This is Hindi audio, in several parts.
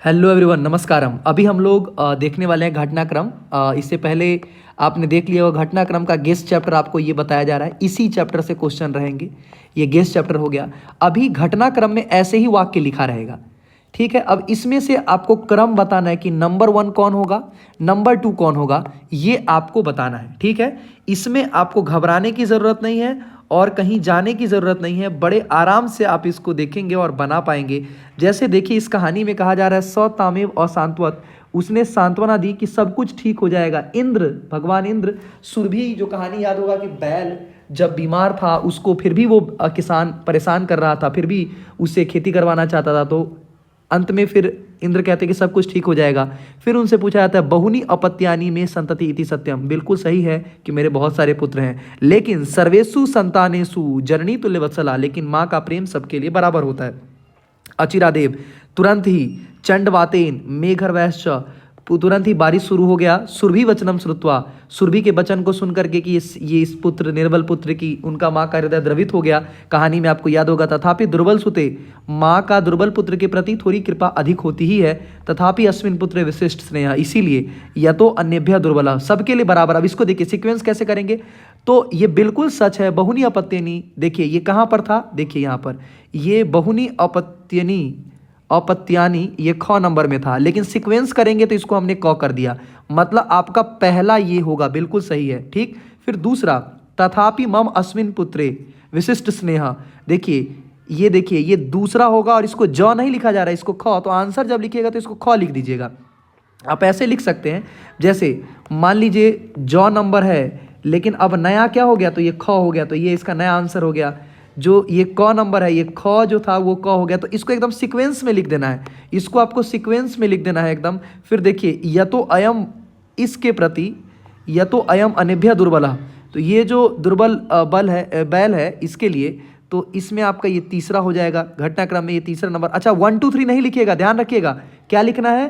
Hello everyone, नमस्कारम। अभी हम लोग देखने वाले हैं घटनाक्रम। इससे पहले आपने देख लिया होगा घटनाक्रम का गेस्ट चैप्टर आपको ये बताया जा रहा है। इसी चैप्टर से क्वेश्चन रहेंगे। ये गेस्ट चैप्टर हो गया। अभी घटनाक्रम में ऐसे ही वाक्य लिखा रहेगा, ठीक है। अब इसमें से आपको क्रम बताना है कि नंबर 1 कौन होगा, नंबर 2 कौन होगा, ये आपको बताना है, ठीक है। इसमें आपको घबराने की ज़रूरत नहीं है और कहीं जाने की ज़रूरत नहीं है। बड़े आराम से आप इसको देखेंगे और बना पाएंगे। जैसे देखिए, इस कहानी में कहा जा रहा है स तामेव असांत्वत, उसने सांत्वना दी कि सब कुछ ठीक हो जाएगा। इंद्र, भगवान इंद्र, सुरभि, जो कहानी याद होगा कि बैल जब बीमार था उसको फिर भी वो किसान परेशान कर रहा था, फिर भी उससे खेती करवाना चाहता था, तो अंत में फिर इंद्र कहते हैं कि सब कुछ ठीक हो जाएगा। फिर उनसे पूछा जाता है बहुनी अपत्यानि में संतति इति सत्यम, बिल्कुल सही है कि मेरे बहुत सारे पुत्र हैं, लेकिन सर्वेषु संतानेषु जननी तुल्य वत्सला, लेकिन माँ का प्रेम सबके लिए बराबर होता है। अचिरादेव, तुरंत ही चंडवातेन मेघर्वैश्च, तुरंत ही बारिश शुरू हो गया। सुरभि वचनम श्रुत्वा, सुरभि के वचन को सुन करके कि ये इस पुत्र निर्बल पुत्र की उनका माँ का हृदय द्रवित हो गया। कहानी में आपको याद होगा, तथापि दुर्बल सुते, माँ का दुर्बल पुत्र के प्रति थोड़ी कृपा अधिक होती ही है। तथापि अस्मिन पुत्र विशिष्ट स्नेह, इसीलिए या तो अन्यभ्य दुर्बला, सबके लिए बराबर। अब इसको देखिए सीक्वेंस कैसे करेंगे, तो ये बिल्कुल सच है। बहुनी अपत्यनी, देखिए ये कहाँ पर था, देखिए यहाँ पर, ये बहुनी अपत्यानी ये ख नंबर में था, लेकिन सीक्वेंस करेंगे तो इसको हमने क कर दिया। मतलब आपका पहला ये होगा, बिल्कुल सही है, ठीक। फिर दूसरा, तथापि मम अस्मिन पुत्रे विशिष्ट स्नेह, देखिए ये दूसरा होगा और इसको ज नहीं लिखा जा रहा है, इसको ख। तो आंसर जब लिखिएगा तो इसको ख लिख दीजिएगा। आप ऐसे लिख सकते हैं, जैसे मान लीजिए ज नंबर है, लेकिन अब नया क्या हो गया, तो ये ख हो गया, तो ये इसका नया आंसर हो गया। जो ये क नंबर है, ये ख जो था वो क हो गया, तो इसको एकदम सीक्वेंस में लिख देना है, इसको आपको सीक्वेंस में लिख देना है एकदम। फिर देखिए, या तो अयम इसके प्रति, या तो अयम अनेभ्य दुर्बला, तो ये जो दुर्बल बल है, बैल है, इसके लिए, तो इसमें आपका ये तीसरा हो जाएगा घटनाक्रम में, ये तीसरा नंबर। अच्छा, 1 2 3 नहीं लिखिएगा, ध्यान रखिएगा, क्या लिखना है,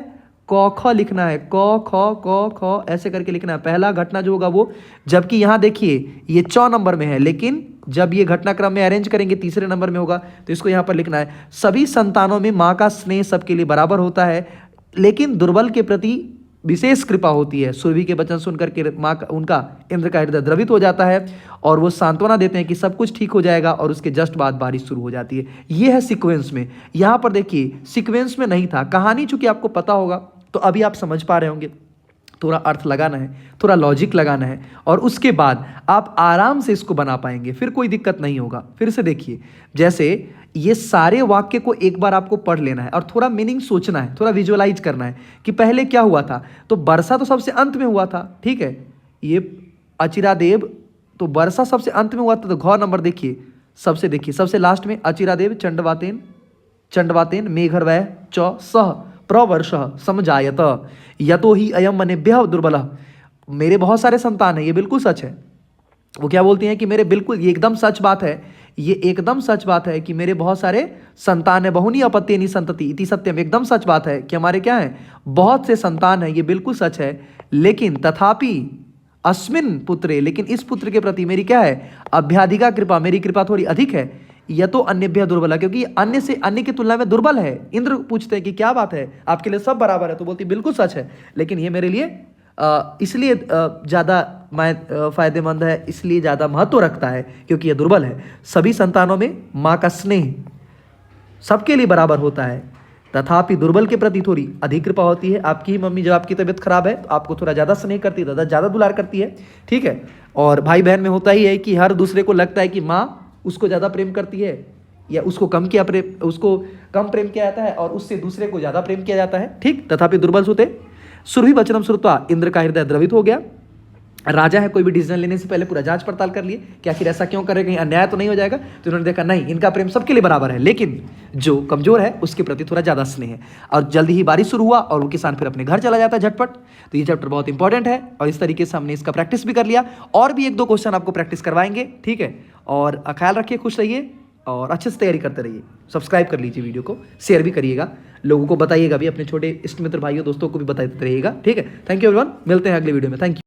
क ख लिखना है, क ख क ख ऐसे करके लिखना है पहला घटना जो होगा वो। जबकि यहाँ देखिए ये 4 नंबर में है, लेकिन जब ये घटनाक्रम में अरेंज करेंगे तीसरे नंबर में होगा, तो इसको यहाँ पर लिखना है सभी संतानों में माँ का स्नेह सबके लिए बराबर होता है, लेकिन दुर्बल के प्रति विशेष कृपा होती है। सुरभि के वचन सुनकर के माँ का, उनका, इंद्र का हृदय द्रवित हो जाता है और वो सांत्वना देते हैं कि सब कुछ ठीक हो जाएगा, और उसके जस्ट बाद बारिश शुरू हो जाती है। ये है सीक्वेंस में। यहाँ पर देखिए सीक्वेंस में नहीं था। कहानी चूंकि आपको पता होगा तो अभी आप समझ पा रहे होंगे, थोड़ा अर्थ लगाना है, थोड़ा लॉजिक लगाना है, और उसके बाद आप आराम से इसको बना पाएंगे, फिर कोई दिक्कत नहीं होगा। फिर से देखिए, जैसे ये सारे वाक्य को एक बार आपको पढ़ लेना है और थोड़ा मीनिंग सोचना है, थोड़ा विजुअलाइज करना है कि पहले क्या हुआ था। तो वर्षा तो सबसे अंत में हुआ था, ठीक है। ये अचिरादेव, तो वर्षा सबसे अंत में हुआ था, तो घ नंबर देखिए सबसे लास्ट में अचिरादेव चंडवातेन मेघर्वै च सह प्रवर्ष समझायत यतो ही अयम मनेभ्यः दुर्बलः, मेरे बहुत सारे संतान हैं, ये बिल्कुल सच है। वो क्या बोलती हैं कि मेरे, बिल्कुल ये एकदम सच बात है, ये एकदम सच बात है कि मेरे बहुत सारे संतान है। बहुनी अपत्यनी संतति इति सत्यम, एकदम सच बात है कि हमारे क्या है, बहुत से संतान है, ये बिल्कुल सच है। लेकिन तथापि अस्मिन पुत्रे, लेकिन इस पुत्र के प्रति मेरी क्या है, अभ्याधिका कृपा, मेरी कृपा थोड़ी अधिक है। यह तो अन्यभ्य दुर्बला, क्योंकि अन्य की तुलना में दुर्बल है। इंद्र पूछते हैं कि क्या बात है, आपके लिए सब बराबर है, तो बोलती बिल्कुल सच है, लेकिन ये मेरे लिए इसलिए ज़्यादा फायदेमंद है, इसलिए ज़्यादा महत्व रखता है क्योंकि ये दुर्बल है। सभी संतानों में माँ का स्नेह सबके लिए बराबर होता है, तथापि दुर्बल के प्रति थोड़ी अधिक कृपा होती है। आपकी ही मम्मी जब आपकी तबीयत खराब है तो आपको थोड़ा ज़्यादा स्नेह करती है, ज़्यादा दुलार करती है, ठीक है। और भाई बहन में होता ही है कि हर दूसरे को लगता है कि माँ उसको ज़्यादा प्रेम करती है, या उसको कम प्रेम किया जाता है और उससे दूसरे को ज़्यादा प्रेम किया जाता है, ठीक। तथापि दुर्बल सुते, सुरभि वचनम श्रुत्वा, इंद्र का हृदय द्रवित हो गया। राजा है, कोई भी डिसीजन लेने से पहले पूरा जांच पड़ताल कर लिए कि आखिर ऐसा क्यों करे, कहीं अन्याय तो नहीं हो जाएगा। तो उन्होंने देखा नहीं, इनका प्रेम सबके लिए बराबर है, लेकिन जो कमजोर है उसके प्रति थोड़ा ज़्यादा स्नेह है। और जल्दी ही बारिश शुरू हुआ और वो किसान फिर अपने घर चला जाता है झटपट। तो ये चैप्टर बहुत इंपॉर्टेंट है और इस तरीके से हमने इसका प्रैक्टिस भी कर लिया, और भी 1 2 क्वेश्चन आपको प्रैक्टिस करवाएंगे, ठीक है। और ख्याल रखिए, खुश रहिए और अच्छे से तैयारी करते रहिए। सब्सक्राइब कर लीजिए, वीडियो को शेयर भी करिएगा, लोगों को बताइएगा भी, अपने छोटे इष्ट मित्र भाइयों दोस्तों को भी बताते रहिएगा, ठीक है। थैंक यू एवरीवन, मिलते हैं अगले वीडियो में। Thank you.